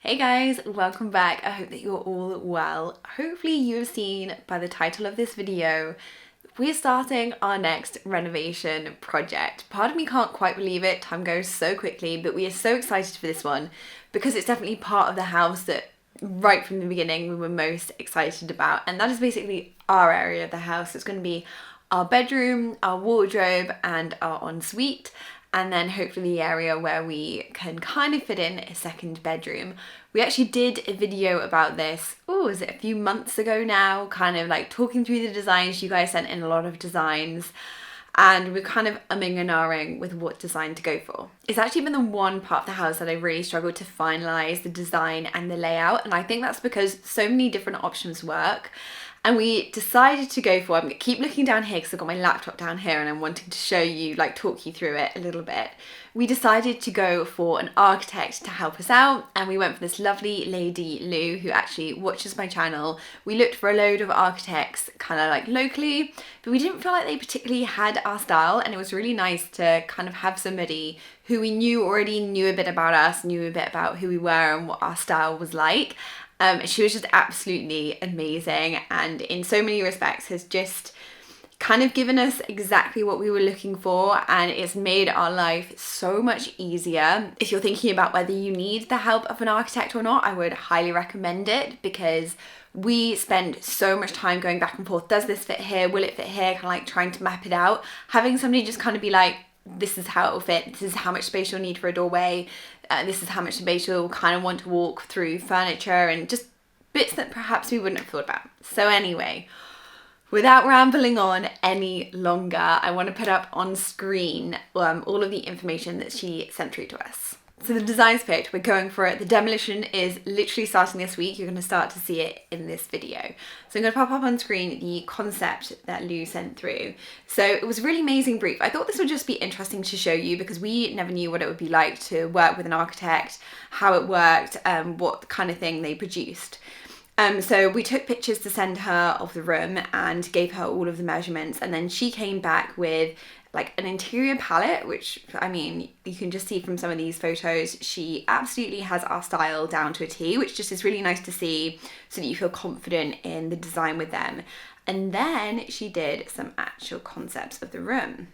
Hey guys, welcome back. I hope that you're all well. Hopefully you have seen by the title of this video, we're starting our next renovation project. Part of me can't quite believe it, time goes so quickly, but we are so excited for this one because it's definitely part of the house that right from the beginning we were most excited about, and that is basically our area of the house. It's going to be our bedroom, our wardrobe and our ensuite, and then hopefully the area where we can kind of fit in a second bedroom. We actually did a video about this, was it a few months ago now, kind of like talking through the designs. You guys sent in a lot of designs and we're kind of umming and ahhing with what design to go for. It's actually been the one part of the house that I really struggled to finalise the design and the layout, and I think that's because so many different options work. And we decided to go for, I'm gonna keep looking down here because I've got my laptop down here and I'm wanting to show you, like talk you through it a little bit. We decided to go for an architect to help us out, and we went for this lovely lady, Lou, who actually watches my channel. We looked for a load of architects kind of like locally, but we didn't feel like they particularly had our style, and it was really nice to kind of have somebody who we already knew a bit about us, knew a bit about who we were and what our style was like. She was just absolutely amazing, and in so many respects has just kind of given us exactly what we were looking for, and it's made our life so much easier. If you're thinking about whether you need the help of an architect or not, I would highly recommend it, because we spend so much time going back and forth. Does this fit here? Will it fit here? Kind of like trying to map it out. Having somebody just kind of be like, this is how it will fit, this is how much space you'll need for a doorway, this is how much space you'll kind of want to walk through furniture, and just bits that perhaps we wouldn't have thought about. So anyway, without rambling on any longer, I want to put up on screen all of the information that she sent through to us. So the design's picked, we're going for it. The demolition is literally starting this week. You're going to start to see it in this video. So I'm going to pop up on screen the concept that Lou sent through. So it was a really amazing brief. I thought this would just be interesting to show you because we never knew what it would be like to work with an architect, how it worked, what kind of thing they produced. So we took pictures to send her of the room and gave her all of the measurements, and then she came back with like an interior palette, which, I mean, you can just see from some of these photos, she absolutely has our style down to a T, which just is really nice to see so that you feel confident in the design with them. And then she did some actual concepts of the room.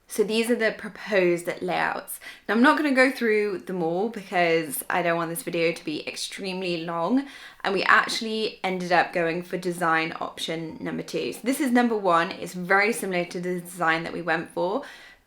So these are the proposed layouts. Now I'm not going to go through them all because I don't want this video to be extremely long, and we actually ended up going for design option number 2. So this is number 1. It's very similar to the design that we went for,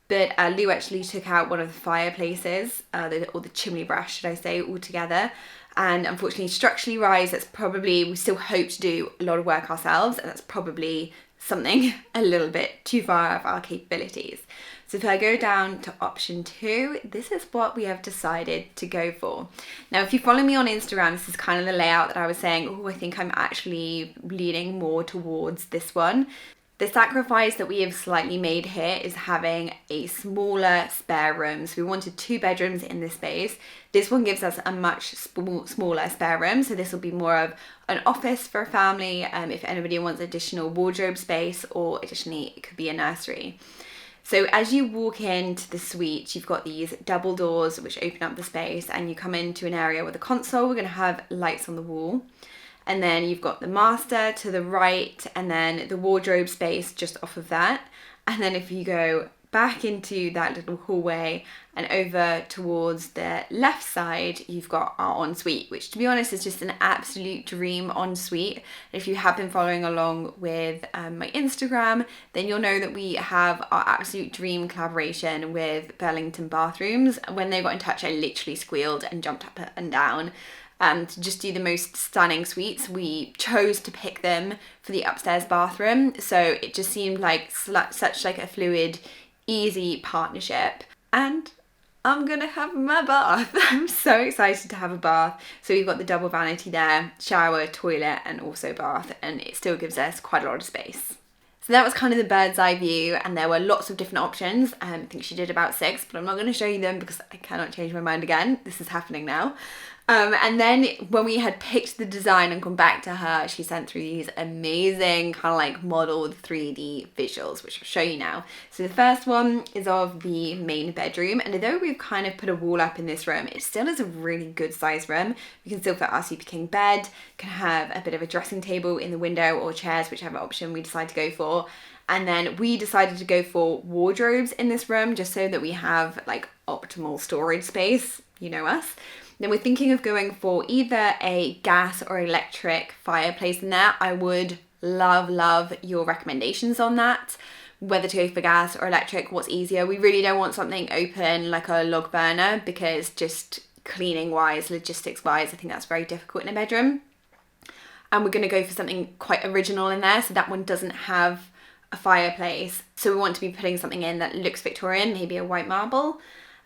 but Lou actually took out one of the fireplaces, or the chimney breast should I say, altogether. And unfortunately, structurally wise, we still hope to do a lot of work ourselves, and that's probably something a little bit too far of our capabilities. So if I go down to option 2, this is what we have decided to go for. Now, if you follow me on Instagram, this is kind of the layout that I was saying, I think I'm actually leaning more towards this one. The sacrifice that we have slightly made here is having a smaller spare room. So we wanted 2 bedrooms in this space. This one gives us a much smaller spare room. So this will be more of an office for a family, if anybody wants additional wardrobe space, or additionally, it could be a nursery. So as you walk into the suite, you've got these double doors which open up the space, and you come into an area with a console. We're going to have lights on the wall. And then you've got the master to the right, and then the wardrobe space just off of that. And then if you go back into that little hallway and over towards the left side, you've got our ensuite, which to be honest is just an absolute dream ensuite. If you have been following along with my Instagram, then you'll know that we have our absolute dream collaboration with Burlington Bathrooms. When they got in touch, I literally squealed and jumped up and down. To just do the most stunning suites. We chose to pick them for the upstairs bathroom, so it just seemed like such like a fluid, easy partnership. And I'm gonna have my bath. I'm so excited to have a bath. So we've got the double vanity there, shower, toilet, and also bath, and it still gives us quite a lot of space. So that was kind of the bird's eye view, and there were lots of different options. I think she did about 6, but I'm not going to show you them because I cannot change my mind again. This is happening now. And then when we had picked the design and gone back to her, she sent through these amazing kind of like modeled 3D visuals, which I'll show you now. So the first one is of the main bedroom, and although we've kind of put a wall up in this room, it still is a really good sized room. We can still fit our Super King bed, can have a bit of a dressing table in the window or chairs, whichever option we decide to go for. And then we decided to go for wardrobes in this room just so that we have like optimal storage space, you know us. Then we're thinking of going for either a gas or electric fireplace in there. I would love your recommendations on that, whether to go for gas or electric, what's easier. We really don't want something open like a log burner because just cleaning wise, logistics wise, I think that's very difficult in a bedroom. And we're going to go for something quite original in there, so that one doesn't have a fireplace. So we want to be putting something in that looks Victorian, maybe a white marble.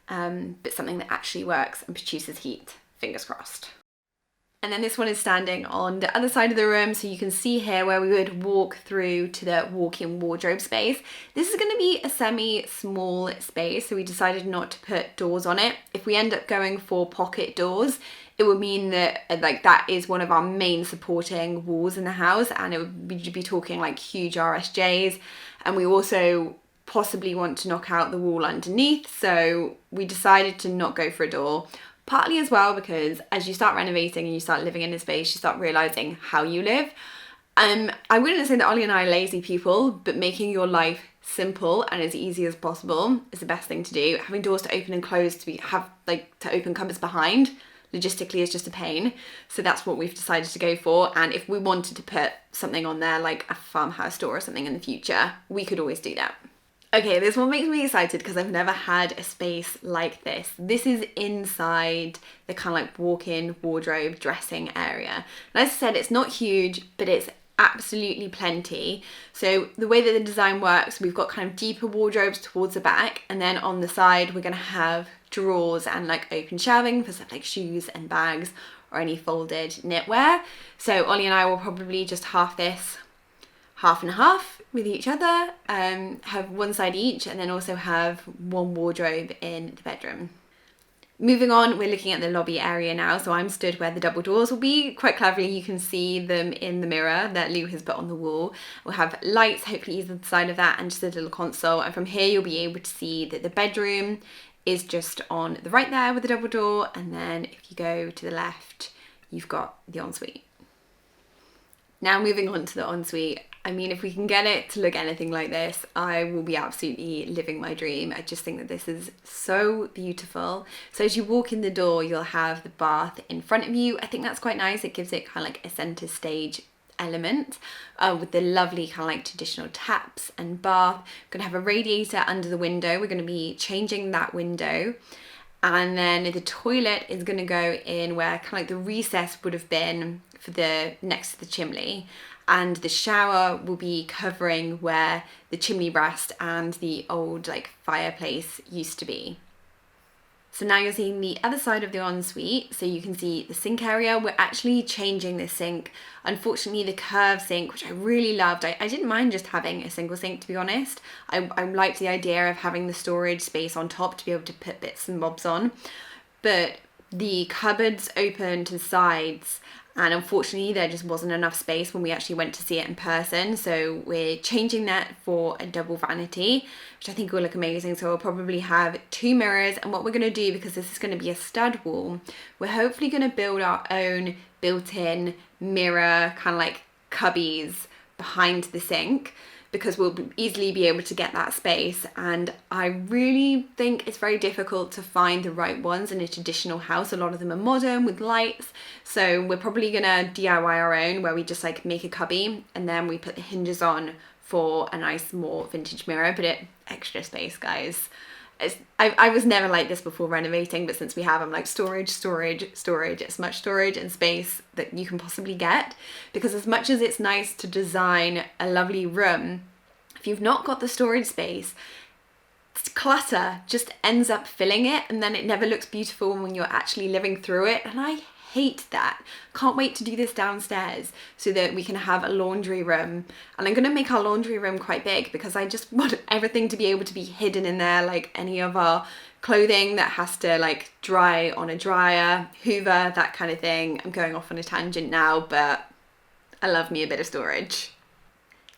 But something that actually works and produces heat, fingers crossed. And then this one is standing on the other side of the room, so you can see here where we would walk through to the walk-in wardrobe space. This is going to be a semi-small space, so we decided not to put doors on it. If we end up going for pocket doors, it would mean that like that is one of our main supporting walls in the house, and it would be talking like huge RSJs. And we also possibly want to knock out the wall underneath, so we decided to not go for a door, partly as well because as you start renovating and you start living in a space, you start realizing how you live. I wouldn't say that Ollie and I are lazy people, but making your life simple and as easy as possible is the best thing to do. Having doors to open and close, to open cupboards behind, logistically is just a pain. So that's what we've decided to go for. And if we wanted to put something on there like a farmhouse door or something in the future, we could always do that. Okay, this one makes me excited because I've never had a space like this. This is inside the kind of like walk-in wardrobe dressing area. And as I said, it's not huge, but it's absolutely plenty. So the way that the design works, we've got kind of deeper wardrobes towards the back, and then on the side we're going to have drawers and like open shelving for stuff like shoes and bags or any folded knitwear. So Ollie and I will probably just half this, half and half with each other, have one side each, and then also have one wardrobe in the bedroom. Moving on, we're looking at the lobby area now. So I'm stood where the double doors will be. Quite cleverly, you can see them in the mirror that Lou has put on the wall. We'll have lights, hopefully either side of that, and just a little console. And from here, you'll be able to see that the bedroom is just on the right there with the double door. And then if you go to the left, you've got the ensuite. Now moving on to the ensuite. I mean, if we can get it to look anything like this, I will be absolutely living my dream. I just think that this is so beautiful. So as you walk in the door, you'll have the bath in front of you. I think that's quite nice. It gives it kind of like a center stage element with the lovely kind of like traditional taps and bath. We're going to have a radiator under the window. We're going to be changing that window. And then the toilet is going to go in where kind of like the recess would have been for the next to the chimney. And the shower will be covering where the chimney breast and the old like fireplace used to be. So now you're seeing the other side of the ensuite, so you can see the sink area. We're actually changing the sink. Unfortunately, the curved sink, which I really loved, I didn't mind just having a single sink, to be honest. I liked the idea of having the storage space on top to be able to put bits and bobs on. But the cupboards open to the sides, and unfortunately there just wasn't enough space when we actually went to see it in person. So we're changing that for a double vanity, which I think will look amazing. So we'll probably have 2 mirrors, and what we're going to do, because this is going to be a stud wall, we're hopefully going to build our own built-in mirror kind of like cubbies behind the sink, because we'll easily be able to get that space. And I really think it's very difficult to find the right ones in a traditional house. A lot of them are modern with lights, so we're probably gonna DIY our own, where we just like make a cubby and then we put the hinges on for a nice more vintage mirror. But extra space, guys. I was never like this before renovating, but since we have, I'm like storage, as much storage and space that you can possibly get. Because as much as it's nice to design a lovely room, if you've not got the storage space, clutter just ends up filling it, and then it never looks beautiful when you're actually living through it. And I hate that. Can't wait to do this downstairs so that we can have a laundry room. And I'm going to make our laundry room quite big because I just want everything to be able to be hidden in there, like any of our clothing that has to like dry on a dryer, hoover, that kind of thing. I'm going off on a tangent now, but I love me a bit of storage.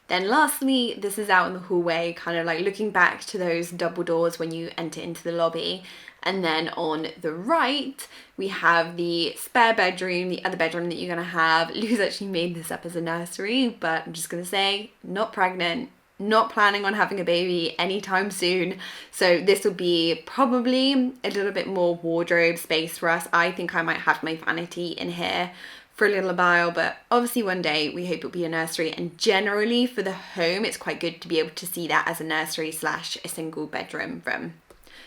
Then lastly, this is out in the hallway, kind of like looking back to those double doors when you enter into the lobby. And then on the right, we have the spare bedroom, the other bedroom that you're gonna have. Lou's actually made this up as a nursery, but I'm just gonna say, not pregnant, not planning on having a baby anytime soon. So this will be probably a little bit more wardrobe space for us. I think I might have my vanity in here for a little while, but obviously one day we hope it'll be a nursery. And generally for the home, it's quite good to be able to see that as a nursery slash a single bedroom room.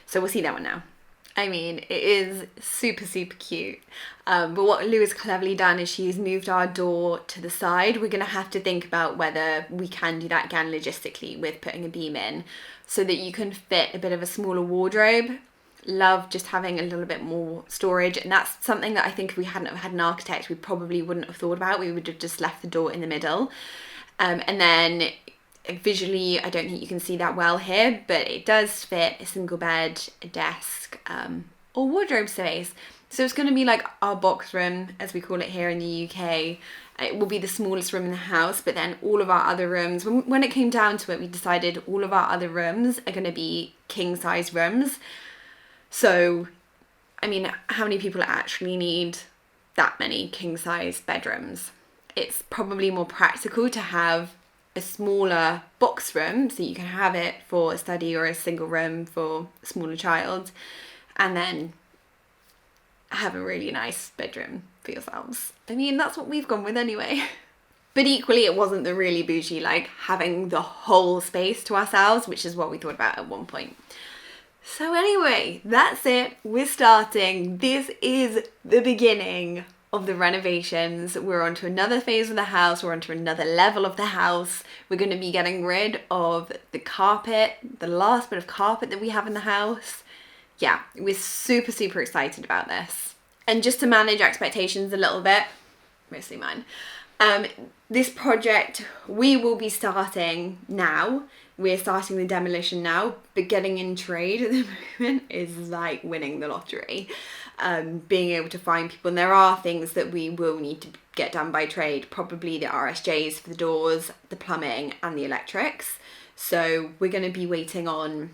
So we'll see that one now. I mean, it is super, super cute. But what Lou has cleverly done is she's moved our door to the side. We're gonna have to think about whether we can do that again logistically with putting a beam in so that you can fit a bit of a smaller wardrobe. Love just having a little bit more storage, and that's something that I think if we hadn't have had an architect, we probably wouldn't have thought about. We would have just left the door in the middle. And then visually, I don't think you can see that well here, but it does fit a single bed, a desk, or wardrobe space. So it's going to be like our box room, as we call it here in the UK. It will be the smallest room in the house, but then all of our other rooms, when it came down to it, we decided all of our other rooms are going to be king size rooms. So, I mean, how many people actually need that many king size bedrooms? It's probably more practical to have a smaller box room so you can have it for a study or a single room for a smaller child, and then have a really nice bedroom for yourselves. I mean, that's what we've gone with anyway. But equally, it wasn't the really bougie, like having the whole space to ourselves, which is what we thought about at one point. So anyway, that's it. We're starting. This is the beginning of the renovations. We're on to another phase of the house. We're on to another level of the house. We're going to be getting rid of the carpet, the last bit of carpet that we have in the house. Yeah, we're super, super excited about this. And just to manage expectations a little bit, mostly mine, this project we will be starting now. We're starting the demolition now, but getting in trade at the moment is like winning the lottery. Being able to find people, and there are things that we will need to get done by trade, probably the RSJs for the doors, the plumbing and the electrics. So we're going to be waiting on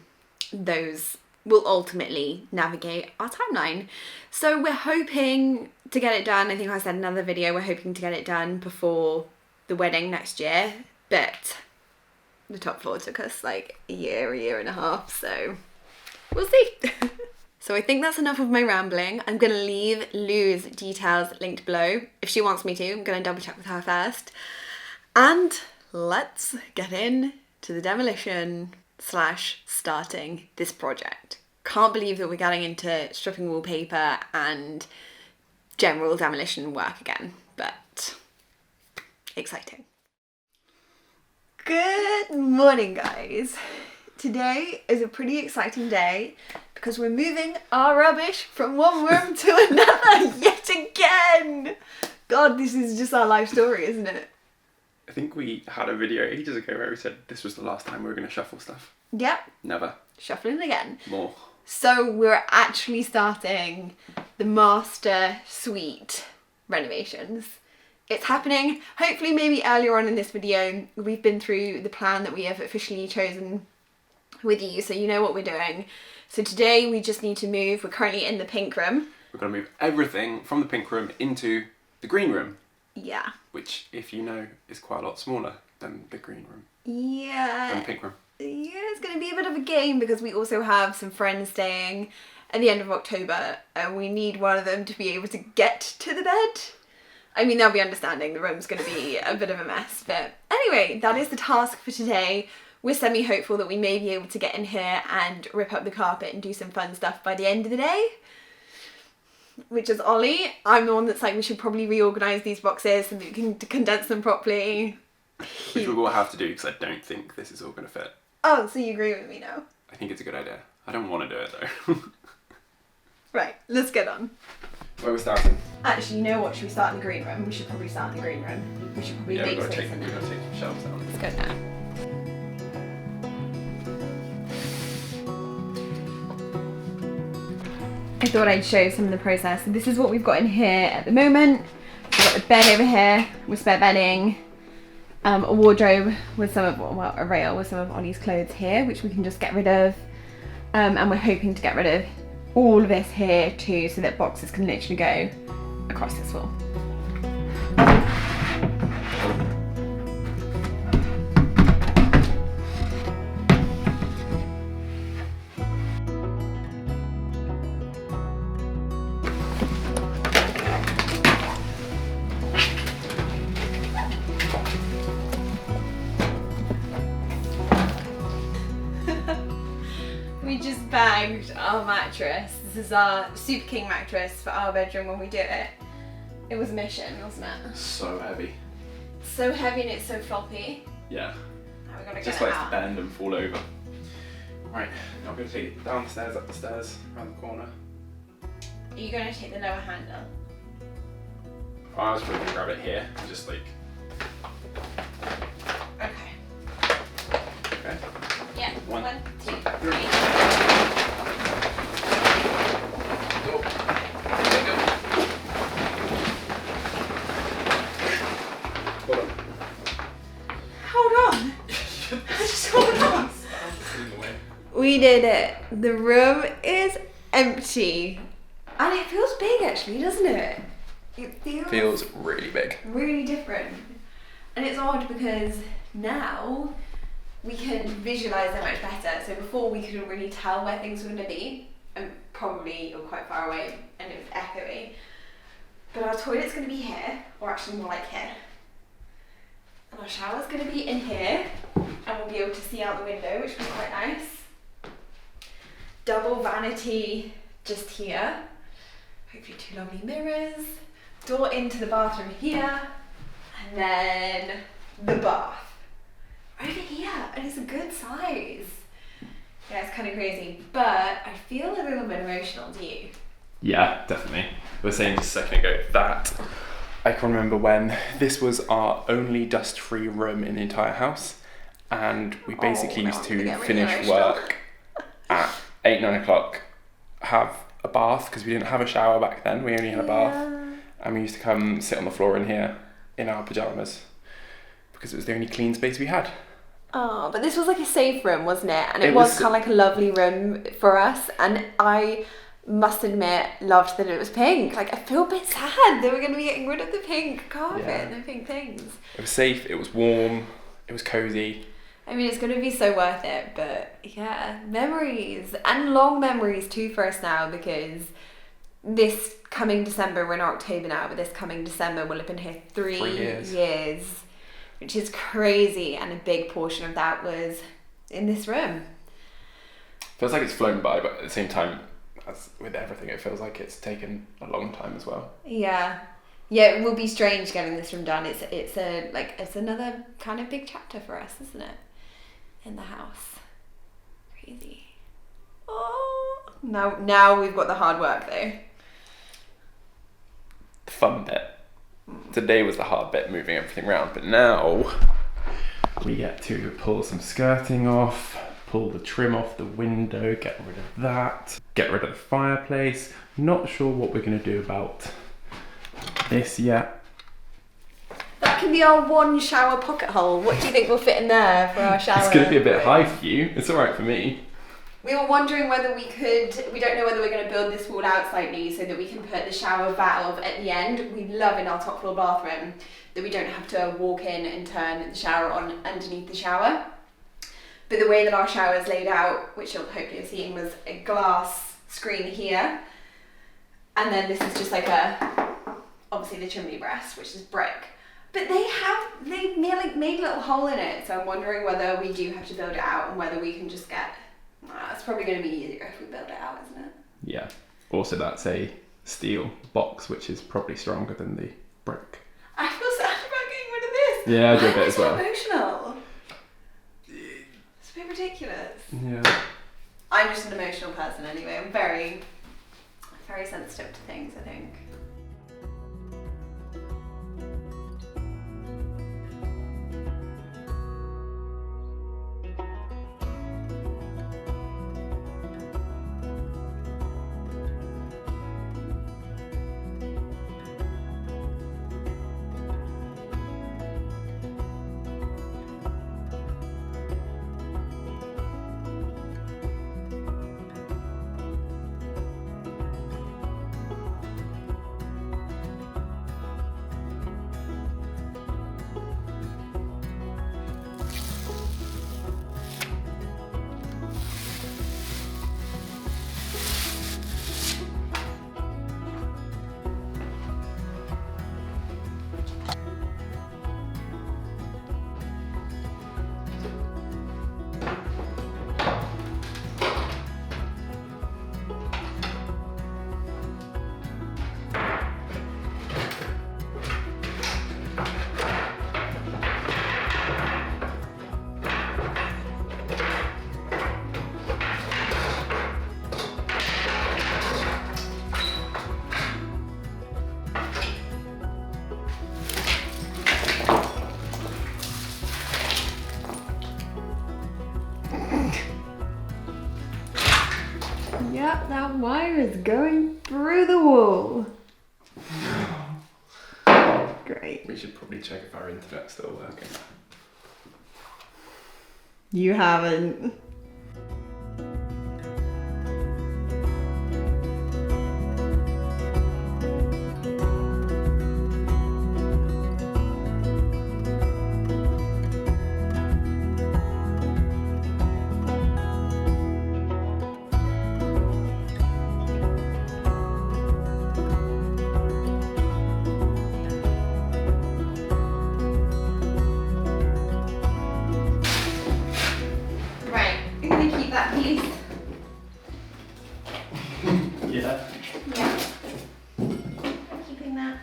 those. Will ultimately navigate our timeline. So we're hoping to get it done. I think I said in another video, we're hoping to get it done before the wedding next year, but the top floor took us like a year and a half, so we'll see. So I think that's enough of my rambling. I'm going to leave Lou's details linked below. If she wants me to, I'm going to double check with her first. And let's get in to the demolition / starting this project. Can't believe that we're getting into stripping wallpaper and general demolition work again, but exciting. Good morning, guys. Today is a pretty exciting day because we're moving our rubbish from one room to another yet again. God, this is just our life story, isn't it? I think we had a video ages ago where we said this was the last time we were going to shuffle stuff. Yep. Never. Shuffling again. More. So we're actually starting the master suite renovations. It's happening, hopefully maybe earlier on in this video. We've been through the plan that we have officially chosen with you, so you know what we're doing. So today we just need to move. We're currently in the pink room. We're going to move everything from the pink room into the green room. Yeah. Which, if you know, is quite a lot smaller than the green room. Yeah. Than the pink room. Yeah, it's going to be a bit of a game because we also have some friends staying at the end of October and we need one of them to be able to get to the bed. I mean, they'll be understanding the room's going to be a bit of a mess, but anyway, that is the task for today. We're semi-hopeful that we may be able to get in here and rip up the carpet and do some fun stuff by the end of the day. Which is Ollie. I'm the one that's like, we should probably reorganise these boxes so that we can condense them properly. Which we will have to do because I don't think this is all going to fit. Oh, so you agree with me now? I think it's a good idea. I don't want to do it though. Right, let's get on. Where we're starting? Actually, you know what? Should we start in the green room? We should probably start in the green room. We should probably We've make got to space take in some there. shelves down. Let's go now. I thought I'd show some of the process. So this is what we've got in here at the moment. We've got the bed over here with spare bedding, a wardrobe with some of, well, a rail with some of Ollie's clothes here, which we can just get rid of. And we're hoping to get rid of all of this here too, so that boxes can literally go across this wall. We just bagged our mattress. This is our Super King mattress for our bedroom when we do it. It was a mission, wasn't it? So heavy. So heavy and it's so floppy. Yeah. Now we're gonna Just get it likes to out. bend and fall over. Right, now I'm going to take it downstairs, up the stairs, around the corner. Are you gonna take the lower handle? I was probably going to grab it here, just like, Okay. okay. Yeah. One, 2, 3. Go. Go. Hold on. Hold on. Just hold on. In the way. We did it. The room is empty. And it feels big actually, doesn't it? It Feels really big. really different. And it's odd because now we can visualise it much better. So before we couldn't really tell where things were going to be, and probably you're quite far away and it was echoey. But our toilet's going to be here, or actually more like here. And our shower's going to be in here, and we'll be able to see out the window, which will be quite nice. Double vanity just here. Hopefully 2 lovely mirrors. Door into the bathroom here, and then the bath over here, and it's a good size. Yeah, it's kind of crazy, but I feel a little bit emotional. Do you? Yeah, definitely. We were saying just a second ago that I can remember when this was our only dust-free room in the entire house, and we basically now used I'm to gonna get really finish emotional. work at 8-9 o'clock, have a bath because we didn't have a shower back then. We only had a bath, and we used to come sit on the floor in here in our pajamas because it was the only clean space we had. Oh, but this was like a safe room, wasn't it? And it It was was- kind of like a lovely room for us. And I must admit, loved that it was pink. Like, I feel a bit sad that we're going to be getting rid of the pink carpet and the pink things. It was safe. It was warm. It was cozy. I mean, it's going to be so worth it, but yeah, memories and long memories too for us now, because this coming December, we're in October now, but this coming December we'll have been here 3 years, which is crazy, and a big portion of that was in this room. Feels like it's flown by, but at the same time, as with everything, it feels like it's taken a long time as well. Yeah, it will be strange getting this room done. It's another kind of big chapter for us, isn't it? In the house. Crazy. Oh, now we've got the hard work though. The fun bit. Today was the hard bit, moving everything around, but now we get to pull some skirting off, pull the trim off the window, get rid of that, get rid of the fireplace. Not sure what we're going to do about this yet. That can be our one shower pocket hole. What do you think will fit in there for our shower? It's going to be a bit high for you. It's alright for me. We were wondering whether we don't know whether we're going to build this wall out slightly so that we can put the shower valve at the end. We love in our top floor bathroom that we don't have to walk in and turn the shower on underneath the shower. But the way that our shower is laid out, which you'll hopefully have seen, was a glass screen here. And then this is just like obviously the chimney breast, which is brick. But they made a little hole in it, so I'm wondering whether we do have to build it out and whether we can just get. It's probably going to be easier if we build it out, isn't it? Yeah. Also, that's a steel box, which is probably stronger than the brick. I feel sad about getting rid of this. Yeah, I do a Why bit am I as so well. emotional? It's a bit ridiculous. Yeah. I'm just an emotional person anyway. I'm very, very sensitive to things, I think. wire is going through the wall. Great. We should probably check if our internet's still working. You haven't. That piece. Yeah. Yeah. Keeping that.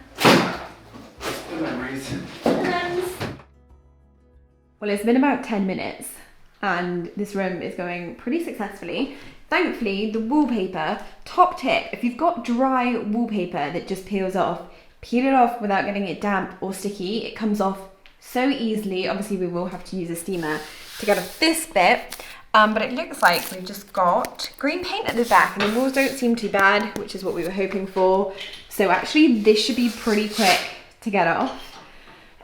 Good memories. Well, it's been about 10 minutes and this room is going pretty successfully. Thankfully, the wallpaper, top tip, if you've got dry wallpaper that just peels off, peel it off without getting it damp or sticky. It comes off so easily. Obviously, we will have to use a steamer to get off this bit. But it looks like we've just got green paint at the back and the walls don't seem too bad, which is what we were hoping for. So actually this should be pretty quick to get off.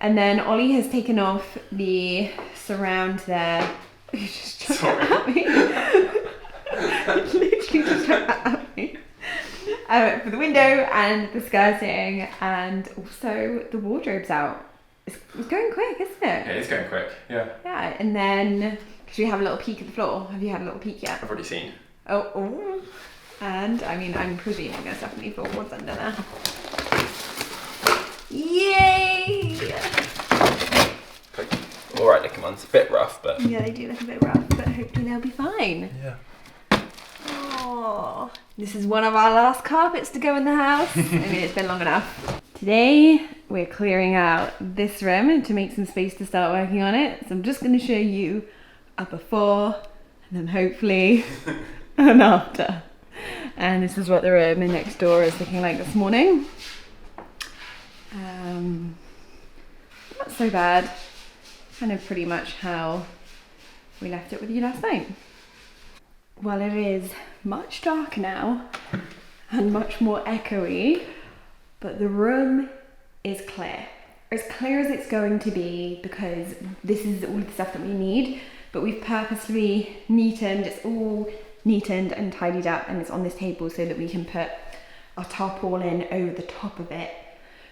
And then Ollie has taken off the surround there. You just chucked it at me. Literally just chucked that at me. For the window and the skirting and also the wardrobe's out. It's going quick, isn't it? Yeah, it's going quick, yeah. Yeah, and then should we have a little peek at the floor? Have you had a little peek yet? I've already seen. Oh. And I mean, I'm presuming there's definitely floorboards under there. Yay! Alright looking ones, a bit rough, but... Yeah, they do look a bit rough, but hopefully they'll be fine. Yeah. Oh, this is one of our last carpets to go in the house. I mean, it's been long enough. Today, we're clearing out this room to make some space to start working on it. So I'm just going to show you a before and then hopefully an after. And this is what the room next door is looking like this morning. Not so bad. Kind of pretty much how we left it with you last night. Well, it is much darker now and much more echoey, but the room is clear. As clear as it's going to be because this is all the stuff that we need, but we've purposely neatened, it's all neatened and tidied up and it's on this table so that we can put our tarpaulin over the top of it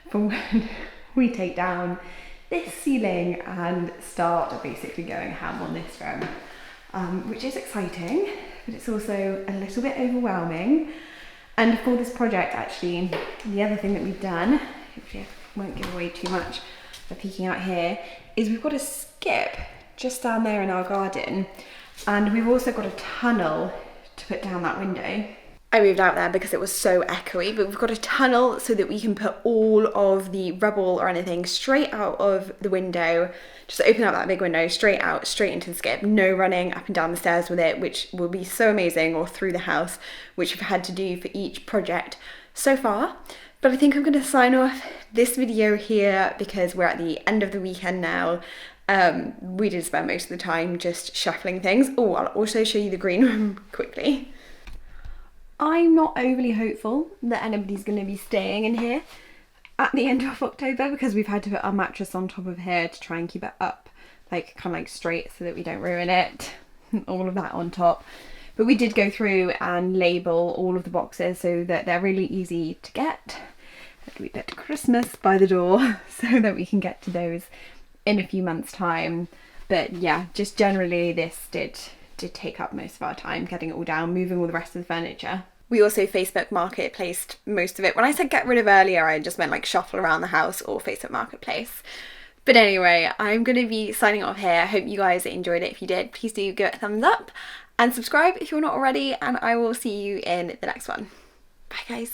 for when we take down this ceiling and start basically going ham on this room, which is exciting, but it's also a little bit overwhelming. And for this project, actually, the other thing that we've done, which I won't give away too much by peeking out here, is we've got a skip just down there in our garden, and we've also got a tunnel to put down that window. I moved out there because it was so echoey, but we've got a tunnel so that we can put all of the rubble or anything straight out of the window. Just open up that big window, straight out, straight into the skip. No running up and down the stairs with it, which will be so amazing, or through the house, which we've had to do for each project so far. But I think I'm going to sign off this video here because we're at the end of the weekend now. We did spend most of the time just shuffling things. Oh, I'll also show you the green room quickly. I'm not overly hopeful that anybody's going to be staying in here at the end of October because we've had to put our mattress on top of here to try and keep it up, like kind of like straight so that we don't ruin it. All of that on top. But we did go through and label all of the boxes so that they're really easy to get. We get to Christmas by the door so that we can get to those in a few months' time. But yeah, just generally this did take up most of our time, getting it all down, moving all the rest of the furniture. We also Facebook Marketplaced most of it. When I said get rid of earlier, I just meant like shuffle around the house or Facebook Marketplace. But anyway, I'm going to be signing off here. I hope you guys enjoyed it. If you did, please do give it a thumbs up and subscribe if you're not already, and I will see you in the next one. Bye guys.